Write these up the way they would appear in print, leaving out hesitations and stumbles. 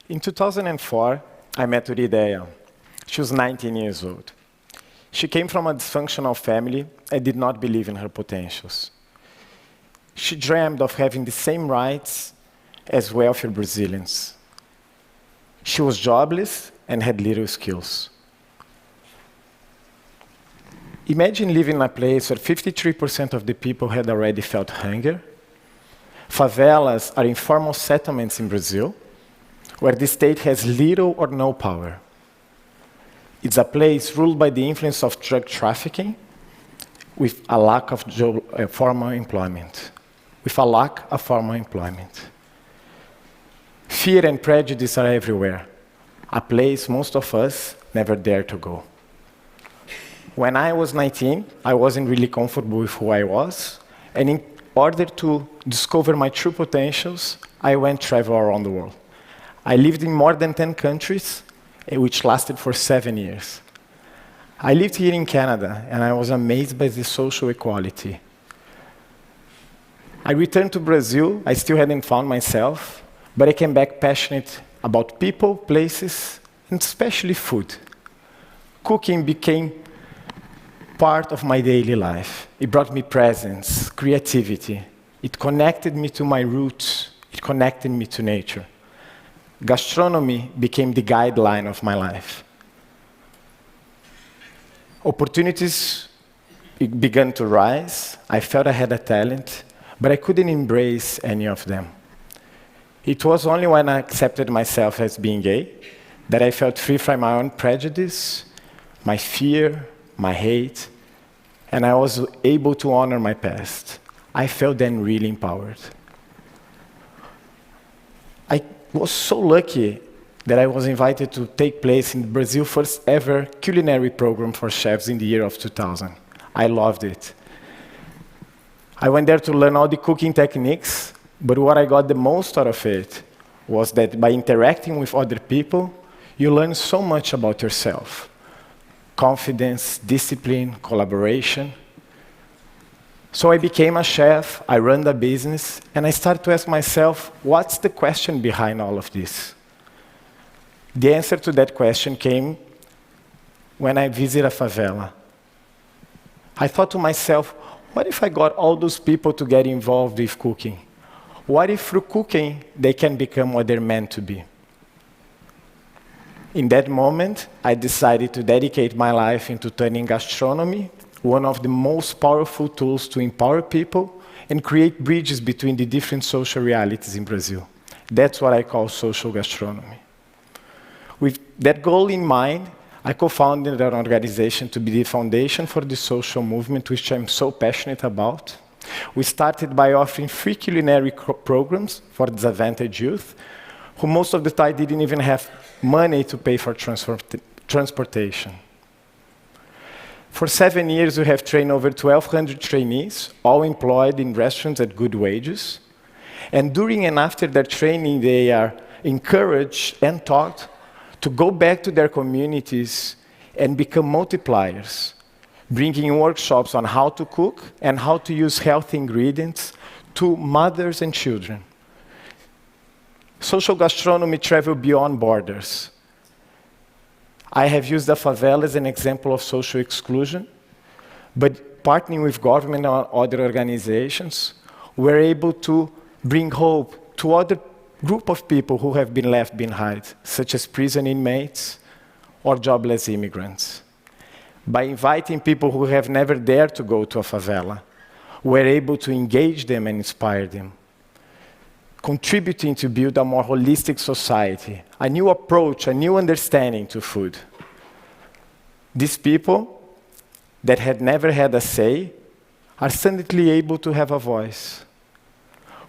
In 2004, I met Urideia. She was 19 years old. She came from a dysfunctional family and did not believe in her potentials. She dreamed of having the same rights as wealthy Brazilians. She was jobless and had little skills. Imagine living in a place where 53% of the people had already felt hunger. Favelas are informal settlements in Brazil, where the state has little or no power. It's a place ruled by the influence of drug trafficking, with a lack of formal employment. Fear and prejudice are everywhere, a place most of us never dare to go. When I was 19, I wasn't really comfortable with who I was, and in order to discover my true potentials, I went travel around the world. I lived in more than 10 countries, which lasted for 7 years. I lived here in Canada, and I was amazed by the social equality. I returned to Brazil. I still hadn't found myself, but I came back passionate about people, places, and especially food. Cooking became part of my daily life. It brought me presence, creativity. It connected me to my roots. It connected me to nature. Gastronomy became the guideline of my life. Opportunities began to rise. I felt I had a talent, but I couldn't embrace any of them. It was only when I accepted myself as being gay that I felt free from my own prejudice, my fear, my hate, and I was able to honor my past. I felt then really empowered. I was so lucky that I was invited to take place in Brazil's first ever culinary program for chefs in the year of 2000. I loved it. I went there to learn all the cooking techniques, but what I got the most out of it was that by interacting with other people, you learn so much about yourself. Confidence, discipline, collaboration. So I became a chef, I ran the business, and I started to ask myself, what's the question behind all of this? The answer to that question came when I visited a favela. I thought to myself, what if I got all those people to get involved with cooking? What if through cooking, they can become what they're meant to be? In that moment, I decided to dedicate my life into turning gastronomy, one of the most powerful tools to empower people and create bridges between the different social realities in Brazil. That's what I call social gastronomy. With that goal in mind, I co-founded an organization to be the foundation for the social movement, which I'm so passionate about. We started by offering free culinary programs for disadvantaged youth, who most of the time didn't even have money to pay for transportation. For 7 years, we have trained over 1,200 trainees, all employed in restaurants at good wages. And during and after their training, they are encouraged and taught to go back to their communities and become multipliers, bringing workshops on how to cook and how to use healthy ingredients to mothers and children. Social gastronomy travels beyond borders. I have used the favela as an example of social exclusion, but partnering with government and other organizations, we're able to bring hope to other group of people who have been left behind, such as prison inmates or jobless immigrants. By inviting people who have never dared to go to a favela, we're able to engage them and inspire them, contributing to build a more holistic society, a new approach, a new understanding to food. These people that had never had a say are suddenly able to have a voice.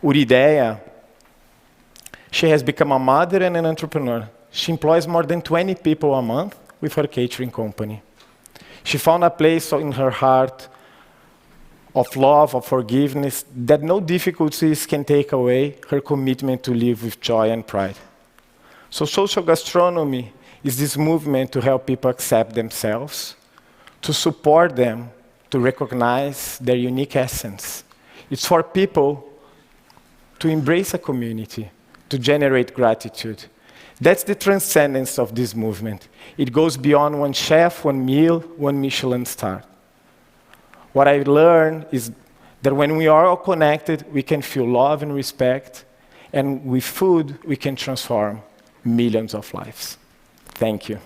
Urideia, she has become a mother and an entrepreneur. She employs more than 20 people a month with her catering company. She found a place in her heart of love, of forgiveness, that no difficulties can take away her commitment to live with joy and pride. So social gastronomy is this movement to help people accept themselves, to support them, to recognize their unique essence. It's for people to embrace a community, to generate gratitude. That's the transcendence of this movement. It goes beyond one chef, one meal, one Michelin star. What I learned is that when we are all connected, we can feel love and respect, and with food, we can transform millions of lives. Thank you.